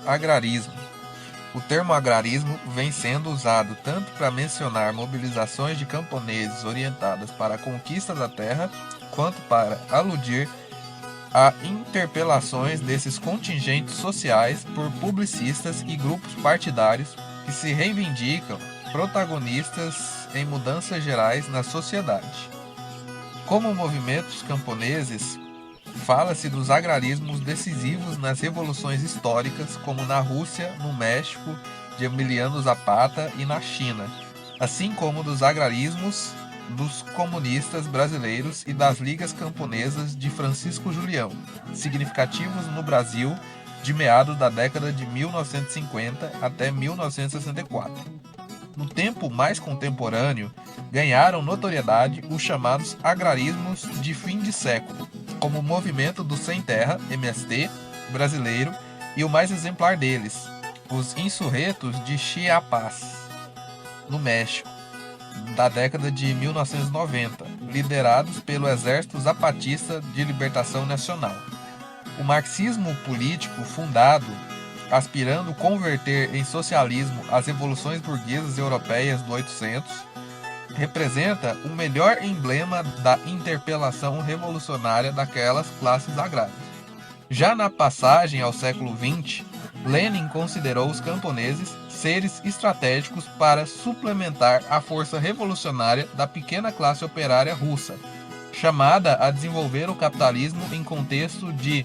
agrarismo. O termo agrarismo vem sendo usado tanto para mencionar mobilizações de camponeses orientadas para a conquista da terra, quanto para aludir a interpelações desses contingentes sociais por publicistas e grupos partidários que se reivindicam protagonistas em mudanças gerais na sociedade. Como movimentos camponeses, fala-se dos agrarismos decisivos nas revoluções históricas, como na Rússia, no México, de Emiliano Zapata e na China, assim como dos agrarismos dos comunistas brasileiros e das ligas camponesas de Francisco Julião, significativos no Brasil de meados da década de 1950 até 1964. No tempo mais contemporâneo, ganharam notoriedade os chamados agrarismos de fim de século, como o movimento do Sem Terra, MST, brasileiro, e o mais exemplar deles, os insurretos de Chiapas, no México, da década de 1990, liderados pelo Exército Zapatista de Libertação Nacional. O marxismo político fundado, aspirando converter em socialismo as revoluções burguesas europeias do 800, representa o melhor emblema da interpelação revolucionária daquelas classes agrárias. Já na passagem ao século XX, Lenin considerou os camponeses seres estratégicos para suplementar a força revolucionária da pequena classe operária russa, chamada a desenvolver o capitalismo em contexto de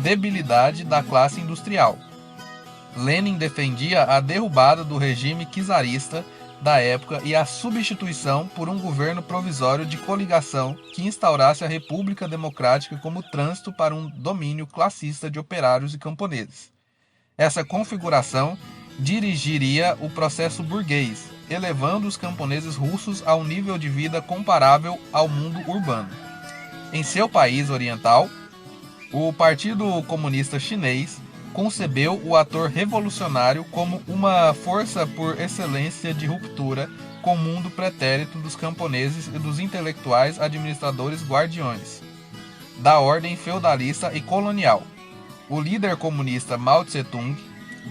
debilidade da classe industrial. Lenin defendia a derrubada do regime czarista da época e a substituição por um governo provisório de coligação que instaurasse a República Democrática como trânsito para um domínio classista de operários e camponeses. Essa configuração dirigiria o processo burguês, elevando os camponeses russos a um nível de vida comparável ao mundo urbano. Em seu país oriental, o Partido Comunista Chinês concebeu o ator revolucionário como uma força por excelência de ruptura com o mundo pretérito dos camponeses e dos intelectuais administradores guardiões da ordem feudalista e colonial. O líder comunista Mao Tse-tung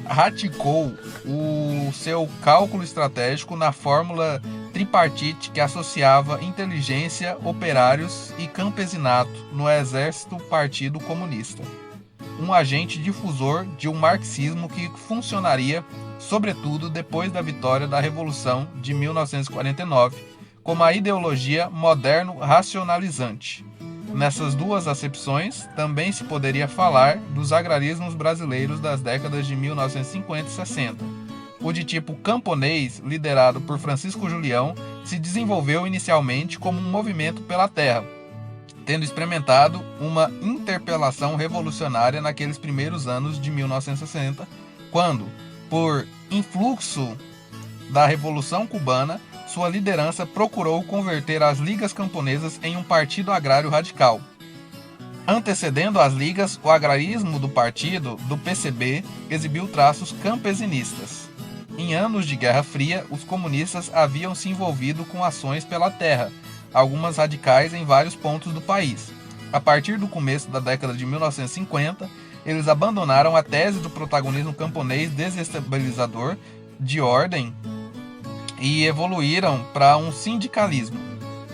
radicou o seu cálculo estratégico na fórmula tripartite que associava inteligência, operários e campesinato no exército Partido Comunista, um agente difusor de um marxismo que funcionaria, sobretudo depois da vitória da Revolução de 1949, como a ideologia moderno-racionalizante. Nessas duas acepções, também se poderia falar dos agrarismos brasileiros das décadas de 1950 e 60. O de tipo camponês, liderado por Francisco Julião, se desenvolveu inicialmente como um movimento pela terra, tendo experimentado uma interpelação revolucionária naqueles primeiros anos de 1960, quando, por influxo da Revolução Cubana, sua liderança procurou converter as ligas camponesas em um partido agrário radical. Antecedendo as ligas, o agrarismo do partido, do PCB, exibiu traços campesinistas. Em anos de Guerra Fria, os comunistas haviam se envolvido com ações pela terra, algumas radicais em vários pontos do país. A partir do começo da década de 1950, eles abandonaram a tese do protagonismo camponês desestabilizador de ordem e evoluíram para um sindicalismo.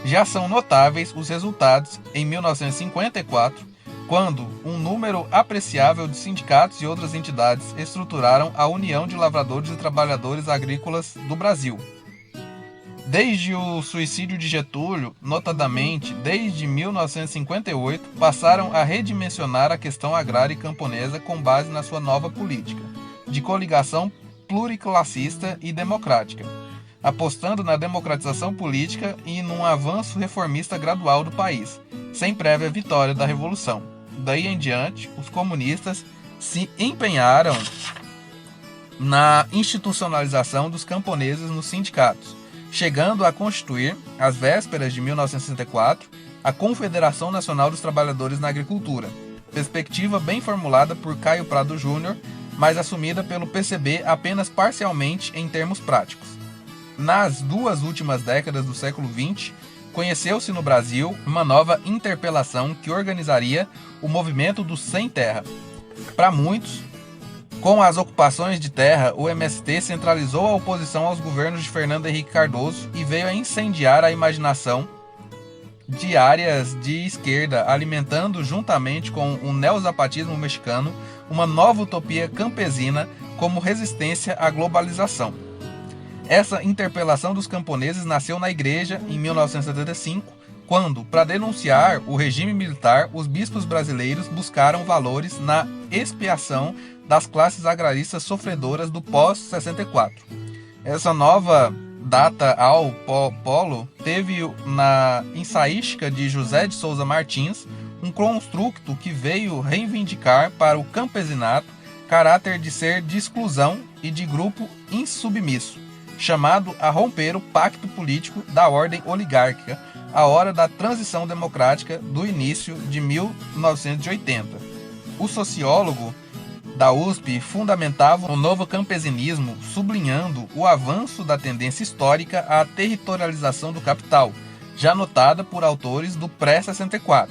Já são notáveis os resultados em 1954, quando um número apreciável de sindicatos e outras entidades estruturaram a União de Lavradores e Trabalhadores Agrícolas do Brasil. Desde o suicídio de Getúlio, notadamente desde 1958, passaram a redimensionar a questão agrária e camponesa com base na sua nova política, de coligação pluriclassista e democrática, apostando na democratização política e num avanço reformista gradual do país, sem prévia vitória da Revolução. Daí em diante, os comunistas se empenharam na institucionalização dos camponeses nos sindicatos, chegando a constituir, às vésperas de 1964, a Confederação Nacional dos Trabalhadores na Agricultura, perspectiva bem formulada por Caio Prado Júnior, mas assumida pelo PCB apenas parcialmente em termos práticos. Nas duas últimas décadas do século XX, conheceu-se no Brasil uma nova interpelação que organizaria o movimento do Sem Terra. Para muitos, Com as ocupações de terra, o MST centralizou a oposição aos governos de Fernando Henrique Cardoso e veio a incendiar a imaginação de áreas de esquerda, alimentando, juntamente com o neozapatismo mexicano, uma nova utopia campesina como resistência à globalização. Essa interpelação dos camponeses nasceu na igreja em 1975, quando, para denunciar o regime militar, os bispos brasileiros buscaram valores na expiação das classes agraristas sofredoras do pós-64. Essa nova data ao polo teve na ensaística de José de Souza Martins um construto que veio reivindicar para o campesinato caráter de ser de exclusão e de grupo insubmisso, chamado a romper o pacto político da ordem oligárquica à hora da transição democrática do início de 1980. O sociólogo da USP fundamentava o novo campesinismo, sublinhando o avanço da tendência histórica à territorialização do capital, já notada por autores do pré-64,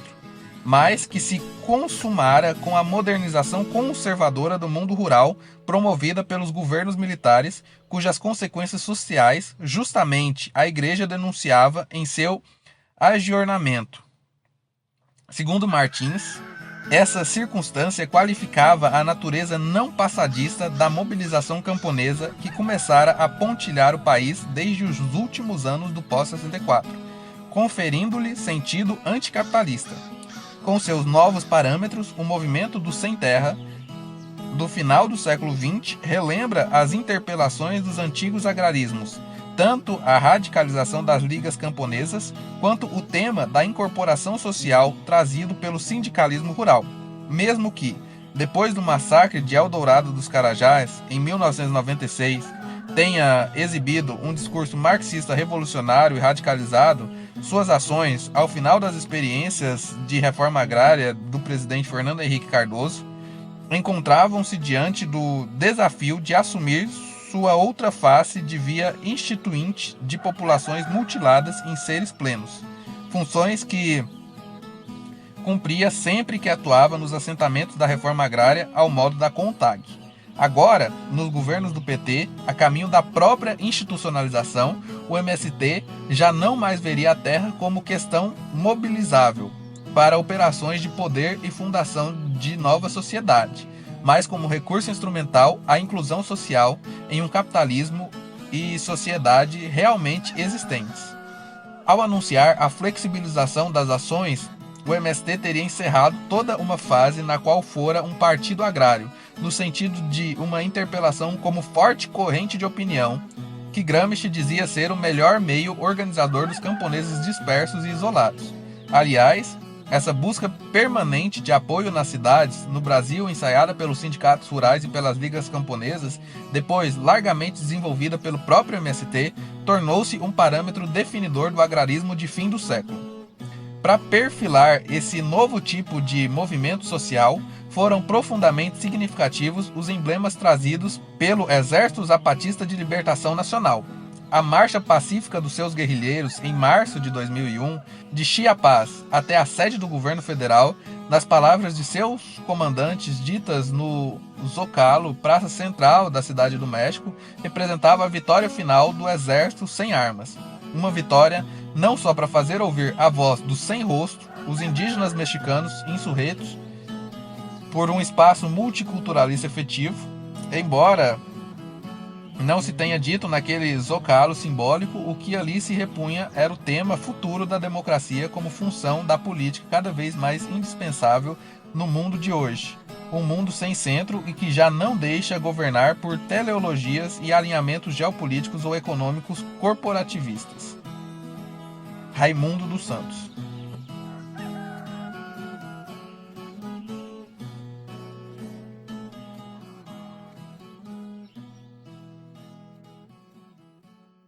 mas que se consumara com a modernização conservadora do mundo rural promovida pelos governos militares, cujas consequências sociais justamente a Igreja denunciava em seu agiornamento. Segundo Martins, essa circunstância qualificava a natureza não passadista da mobilização camponesa que começara a pontilhar o país desde os últimos anos do pós-64, conferindo-lhe sentido anticapitalista. Com seus novos parâmetros, o movimento do sem-terra do final do século XX relembra as interpelações dos antigos agrarismos, tanto a radicalização das ligas camponesas, quanto o tema da incorporação social trazido pelo sindicalismo rural. Mesmo que, depois do massacre de Eldorado dos Carajás, em 1996, tenha exibido um discurso marxista revolucionário e radicalizado, suas ações, ao final das experiências de reforma agrária do presidente Fernando Henrique Cardoso, encontravam-se diante do desafio de assumir sua outra face de via instituinte de populações mutiladas em seres plenos, funções que cumpria sempre que atuava nos assentamentos da reforma agrária ao modo da CONTAG. Agora, nos governos do PT, a caminho da própria institucionalização, o MST já não mais veria a terra como questão mobilizável para operações de poder e fundação de nova sociedade, mas como recurso instrumental à inclusão social em um capitalismo e sociedade realmente existentes. Ao anunciar a flexibilização das ações, o MST teria encerrado toda uma fase na qual fora um partido agrário, no sentido de uma interpelação como forte corrente de opinião, que Gramsci dizia ser o melhor meio organizador dos camponeses dispersos e isolados. Aliás, essa busca permanente de apoio nas cidades, no Brasil ensaiada pelos sindicatos rurais e pelas ligas camponesas, depois largamente desenvolvida pelo próprio MST, tornou-se um parâmetro definidor do agrarismo de fim do século. Para perfilar esse novo tipo de movimento social, foram profundamente significativos os emblemas trazidos pelo Exército Zapatista de Libertação Nacional. A marcha pacífica dos seus guerrilheiros em março de 2001, de Chiapas até a sede do governo federal, nas palavras de seus comandantes ditas no Zócalo, praça central da cidade do México, representava a vitória final do exército sem armas. Uma vitória não só para fazer ouvir a voz dos sem rosto, os indígenas mexicanos insurretos, por um espaço multiculturalista efetivo, embora não se tenha dito naquele zócalo simbólico, o que ali se repunha era o tema futuro da democracia como função da política cada vez mais indispensável no mundo de hoje. Um mundo sem centro e que já não deixa governar por teleologias e alinhamentos geopolíticos ou econômicos corporativistas. Raimundo dos Santos.